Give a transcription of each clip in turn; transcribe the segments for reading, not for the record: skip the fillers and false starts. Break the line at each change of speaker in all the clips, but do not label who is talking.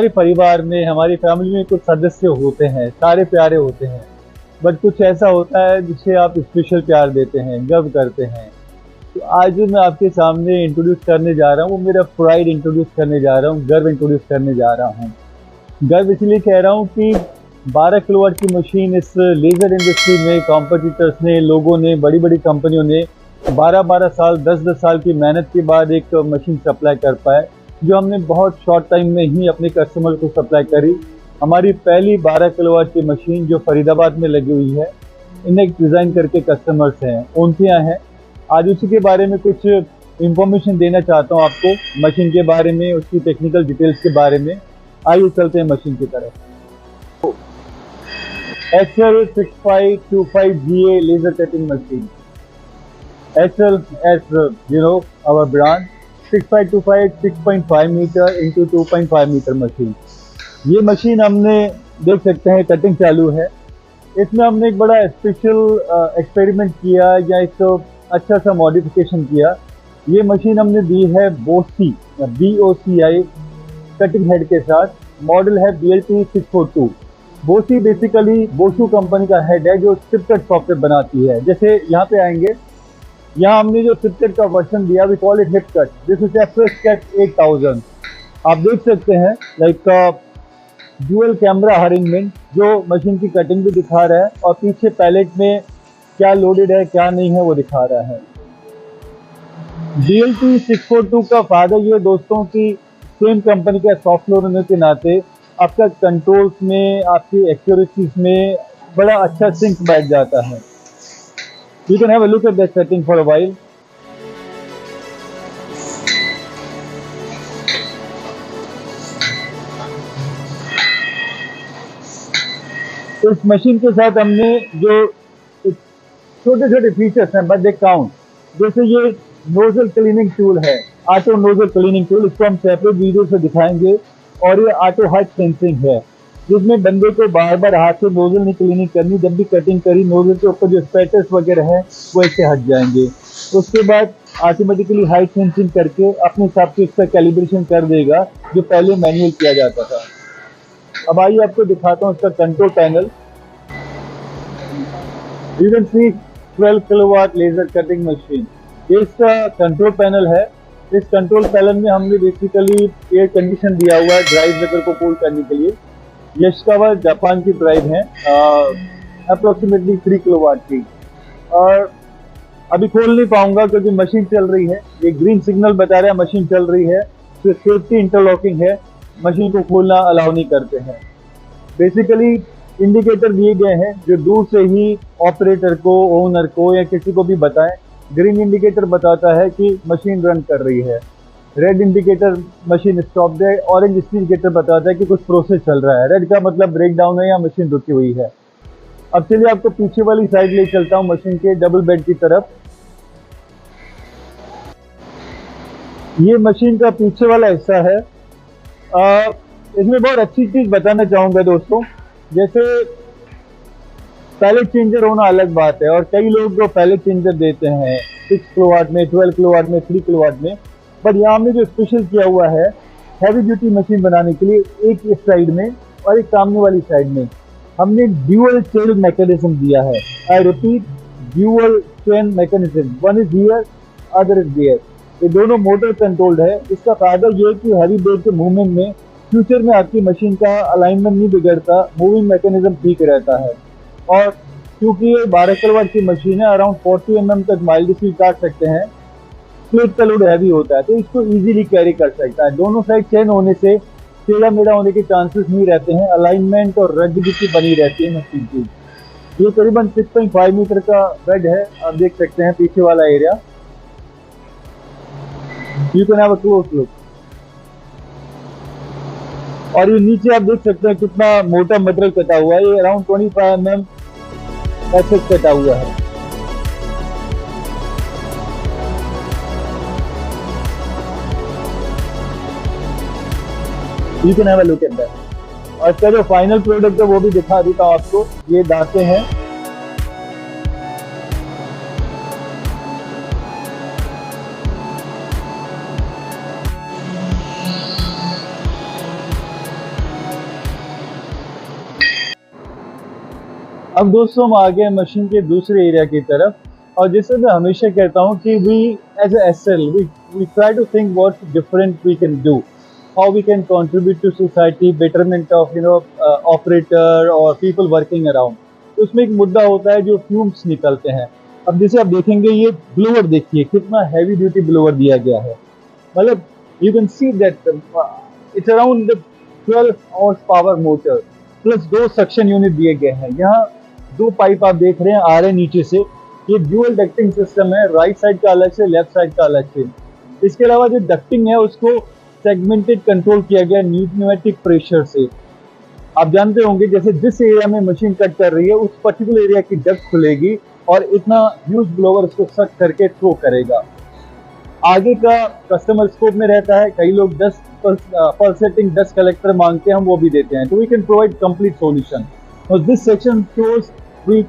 हमारे परिवार में, हमारी फैमिली में कुछ सदस्य होते हैं, सारे प्यारे होते हैं, बट कुछ ऐसा होता है जिसे आप स्पेशल प्यार देते हैं, गर्व करते हैं। तो आज जो मैं आपके सामने इंट्रोड्यूस करने जा रहा हूँ, वो मेरा प्राइड इंट्रोड्यूस करने जा रहा हूँ, गर्व इंट्रोड्यूस करने जा रहा हूँ। गर्व इसलिए कह रहा हूँ कि 12 किलोवाट की मशीन इस लेज़र इंडस्ट्री में कॉम्पिटिटर्स ने, लोगों ने, बड़ी-बड़ी कंपनियों ने 12-12 साल, 10-10 साल की मेहनत के बाद एक मशीन सप्लाई कर पाए, जो हमने बहुत शॉर्ट टाइम में ही अपने कस्टमर को सप्लाई करी। हमारी पहली 12 किलोवाट की मशीन जो फरीदाबाद में लगी हुई है, इन्हें डिज़ाइन करके कस्टमर्स हैं, उनके यहाँ हैं। आज उसी के बारे में कुछ इंफॉर्मेशन देना चाहता हूँ आपको, मशीन के बारे में, उसकी टेक्निकल डिटेल्स के बारे में। आइए चलते हैं मशीन की तरफ। HL6525GA laser cutting machine. HL, as you know, our brand, 6525 6.5 metre into 2.5 metre machine. ये मशीन हमने देख सकते हैं कटिंग चालू है। इसमें हमने एक बड़ा स्पेशल एक्सपेरिमेंट किया या एक अच्छा सा मॉडिफिकेशन किया। ये मशीन हमने दी है बोसी BOCI कटिंग हेड के साथ। मॉडल है BLT 642। बोसी बेसिकली बोशू कंपनी का हेड है जो स्ट्रिप कट सॉफ्टवेयर बनाती है। जैसे यहाँ पे आएंगे, यहाँ हमने जो स्ट्रिप कट का वर्जन दिया, we call it hip cut, this is FreshCut 8000। आप देख सकते हैं लाइक ड्यूअल कैमरा अरेंजमेंट जो मशीन की कटिंग भी दिखा रहा है और पीछे पैलेट में क्या लोडेड है क्या नहीं है वो दिखा रहा है। BLT 642 का फायदा ये दोस्तों की सेम कंपनी का सॉफ्टवेयर होने के नाते आपका कंट्रोल्स में, आपकी एक्यूरेसीज में बड़ा अच्छा सिंक बैठ जाता है। You can have a look at that setting for a while. इस मशीन के साथ हमने जो छोटे छोटे फीचर्स हैं, बट दे काउंट। जैसे ये नोजल क्लीनिंग टूल है, ऑटो नोजल क्लीनिंग टूल, इसको हम सेपरेट वीडियो से दिखाएंगे। और ये ऑटो हाइट सेंसिंग है, जिसमें बंदे को बार बार हाथ से नोजल नहीं क्लीनिंग करनी, जब भी कटिंग करी नोजल के ऊपर जो स्पैटर्स वगैरह है वो इससे हट जाएंगे। उसके बाद ऑटोमेटिकली हाइट सेंसिंग करके अपने हिसाब से इसका कैलिब्रेशन कर देगा, जो पहले मैनुअल किया जाता था। अब आइए आपको दिखाता हूँ इसका control panel. You can see 12 kilowatt laser cutting machine, ये इसका कंट्रोल पैनल है। इस कंट्रोल पैनल में हमने बेसिकली एयर कंडीशन दिया हुआ है ड्राइव वेक्टर को कूल करने के लिए। यशिकावा जापान की ड्राइव है, अप्रोक्सीमेटली 3 किलोवाट की। और अभी खोल नहीं पाऊंगा क्योंकि मशीन चल रही है, ये ग्रीन सिग्नल बता रहा है मशीन चल रही है, तो सेफ्टी इंटरलॉकिंग है, मशीन को खोलना अलाउ नहीं करते हैं। बेसिकली इंडिकेटर दिए गए हैं जो दूर से ही ऑपरेटर को, ओनर को या किसी को भी बताएं। ग्रीन इंडिकेटर बताता है कि मशीन रन कर रही है, रेड इंडिकेटर मशीन स्टॉप है, ऑरेंज इंडिकेटर बताता है कि कुछ प्रोसेस चल रहा है, रेड का मतलब ब्रेक डाउन है या मशीन रुकी हुई है। अब चलिए आपको पीछे वाली साइड ले चलता हूँ मशीन के डबल बेड की तरफ। ये मशीन का पीछे वाला हिस्सा है। इसमें बहुत अच्छी चीज बताना चाहूंगा दोस्तों, जैसे पैलेट चेंजर होना अलग बात है और कई लोग जो पैलेट चेंजर देते हैं 6 किलोवाट में, 12 किलोवाट में, 3 किलोवाट में, बट यहाँ हमने जो स्पेशल किया हुआ है हैवी ड्यूटी मशीन बनाने के लिए, एक इस साइड में और एक सामने वाली साइड में हमने ड्यूअल चेन मैकेनिज्म दिया है। I repeat, dual chain mechanism, one is here, other is there. ये दोनों मोटर कंट्रोल्ड है। इसका फायदा ये है कि हैवी वेट के मूवमेंट में फ्यूचर में आपकी मशीन का अलाइनमेंट नहीं बिगड़ता, मूविंग मैकेनिज्म ठीक रहता है। और क्योंकि ये 12 किलोवाट की मशीन है, अराउंड 40 mm तक माइल्ड स्पीड काट सकते हैं, प्लेट का लोड हैवी होता है तो इसको इजीली कैरी कर सकता है। दोनों साइड चेन होने से टेढ़ा मेढ़ा होने के चांसेस नहीं रहते हैं, अलाइनमेंट और रजिडिटी बनी रहती है मशीन की। ये करीबन 6.5 मीटर का बेड है, आप देख सकते हैं पीछे वाला area. You can have a close look. और ये नीचे आप देख सकते हैं कितना मोटा मटेरियल कटा हुआ है, ये अराउंड 25 mm ऐसे कटा हुआ है। You can have a look at that. और इसका जो फाइनल प्रोडक्ट है वो भी दिखा देता हूँ आपको। ये दांतें हैं, अब दोस्तों हम आ गए मशीन के दूसरे एरिया की तरफ, और जैसे मैं हमेशा कहता हूँ कि we as a SL we try to think what different we can do, how we can contribute to society, betterment of operator और पीपल वर्किंग अराउंड। तो उसमें एक मुद्दा होता है जो फ्यूम्स निकलते हैं। अब जैसे आप देखेंगे ये ब्लोअर देखिए कितना हैवी ड्यूटी ब्लोअर दिया गया है, मतलब you can see that it's around 12 horse power motor plus 2 suction unit दिए गए हैं। यहाँ 2 पाइप आप देख रहे हैं आ रहे हैं नीचे से, ये ड्यूअल डक्टिंग सिस्टम है, राइट साइड का अलग से, लेफ्ट साइड का अलग से। इसके अलावा जो डक्टिंग है उसको सेगमेंटेड कंट्रोल किया गया न्यूमेटिक प्रेशर से। आप जानते होंगे जैसे जिस एरिया में मशीन कट कर रही है उस पर्टिकुलर एरिया की डक्ट खुलेगी और इतना ह्यूज ब्लोवर उसको सक करके थ्रो करेगा। आगे का कस्टमर स्कोप में रहता है, कई लोग 10 पल्सेटिंग डस्ट कलेक्टर मांगते हैं, हम वो भी देते हैं, तो we can provide complete solution. This section shows we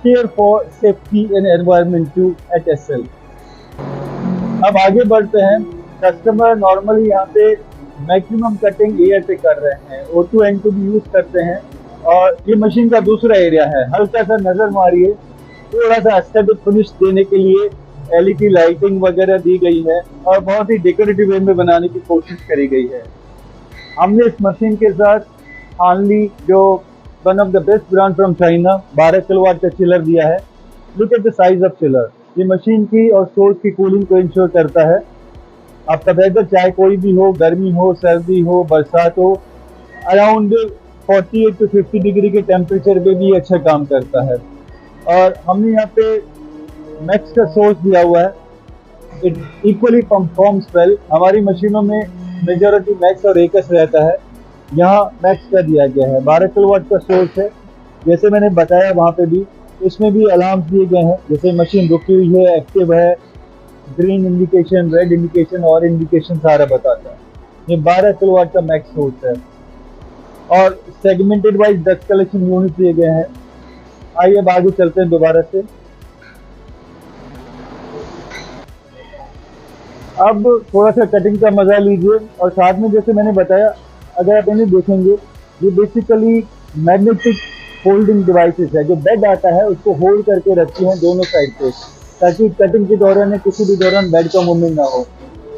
care for safety and environment too at SL. अब आगे बढ़ते हैं। कस्टमर नॉर्मली यहाँ पे मैक्सिमम कटिंग एयर पे कर रहे हैं, O2 N2 भी यूज करते हैं, और ये मशीन का दूसरा एरिया है। हल्का सा नजर मारिए, थोड़ा सा एस्थेटिक फिनिश देने के लिए LED लाइटिंग वगैरह दी गई है और बहुत ही डेकोरेटिव वे में बनाने की कोशिश करी गई है। हमने इस मशीन के साथ हानली जो one of the best brand from China 12 kilowatt का चिलर दिया है। Look at the size of chiller, ये मशीन की और सोर्स की कूलिंग को इंश्योर करता है। आपका वेदर चाहे कोई भी हो, गर्मी हो, सर्दी हो, बरसात हो, अराउंड 48 to 50 डिग्री के टेम्परेचर पे भी अच्छा काम करता है। और हमने यहाँ पे मैक्स का सोर्स दिया हुआ है, इट इक्वली परफॉर्म्स वेल। हमारी मशीनों में मेजॉरिटी मैक्स और एकस रहता है, यहाँ मैक्स का दिया गया है। 12 किलोवाट का सोर्स है, जैसे मैंने बताया वहाँ पे भी, इसमें भी अलार्म दिए गए हैं, जैसे मशीन रुकी हुई है, एक्टिव है, ग्रीन इंडिकेशन, रेड इंडिकेशन और इंडिकेशन सारा बताता है। ये 12 किलोवाट का मैक्स सोर्स है और segmented wise dust collection unit दिए गए हैं। आइए अब आगे चलते हैं दोबारा से। अब थोड़ा सा कटिंग का मजा लीजिए, और साथ में जैसे मैंने बताया, अगर आप इन्हें देखेंगे ये बेसिकली मैग्नेटिक होल्डिंग डिवाइसेस है। जो बेड आता है उसको होल्ड करके रखती हैं दोनों साइड पे, ताकि कटिंग के दौरान या किसी भी दौरान बेड का मूवमेंट ना हो।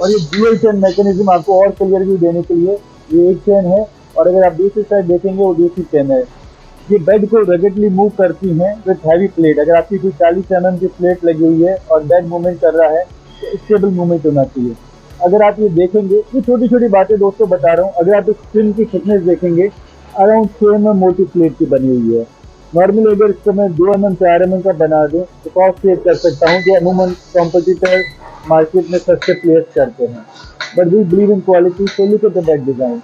और ये ड्यूअल चेन मैकेनिज्म आपको और क्लियर व्यू देने के लिए, ये एक चेन है और अगर आप दूसरी साइड देखेंगे वो दूसरी चेन है। ये बेड को रगडली मूव करती हैं विथ हैवी प्लेट। अगर आपकी कोई 40 mm की प्लेट लगी हुई है और बेड मूवमेंट कर रहा है तो स्टेबल मूवमेंट होना चाहिए। अगर आप ये देखेंगे, ये छोटी छोटी बातें दोस्तों बता रहा हूँ, अगर आप इस स्क्रीन की थिकनेस देखेंगे अराउंड 6 mm मोटी प्लेट की बनी हुई है। नॉर्मली अगर इसको मैं 2 mm 4 mm का बना दूं तो कॉस्ट सेव कर सकता हूँ, जो अमूमन कॉम्पिटिटर मार्केट में सस्ते प्लेस करते हैं। But we believe in quality, so look at the bed design.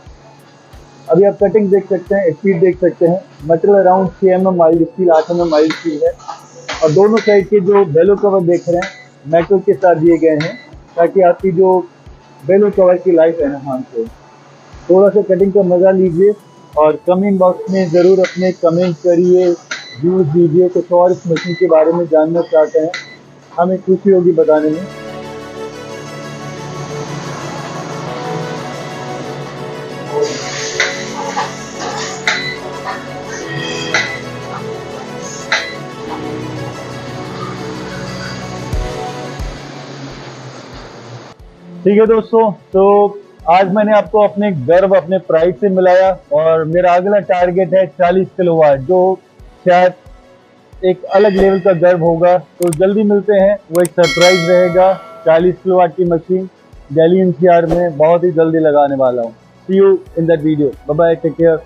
अभी आप कटिंग देख सकते हैं, स्पीड देख सकते हैं। Material around 6 mm mild steel, 8 mm mild steel है, और दोनों साइड के जो बेलो कवर देख रहे हैं मेटल के साथ दिए गए हैं, ताकि आपकी जो बेलो कवर की लाइफ एनहांस हो। थोड़ा सा कटिंग का मजा लीजिए और कमेंट बॉक्स में ज़रूर अपने कमेंट करिए, व्यूज दीजिए। कुछ और इस मशीन के बारे में जानना चाहते हैं, हमें खुशी होगी बताने में। ठीक है दोस्तों, तो आज मैंने आपको अपने गर्व, अपने प्राइस से मिलाया, और मेरा अगला टारगेट है 40 किलोवाट, जो शायद एक अलग लेवल का गर्व होगा। तो जल्दी मिलते हैं, वो एक सरप्राइज रहेगा। 40 किलोवाट की मशीन दिल्ली NCR में बहुत ही जल्दी लगाने वाला हूँ। See you in that video. Bye bye, take care.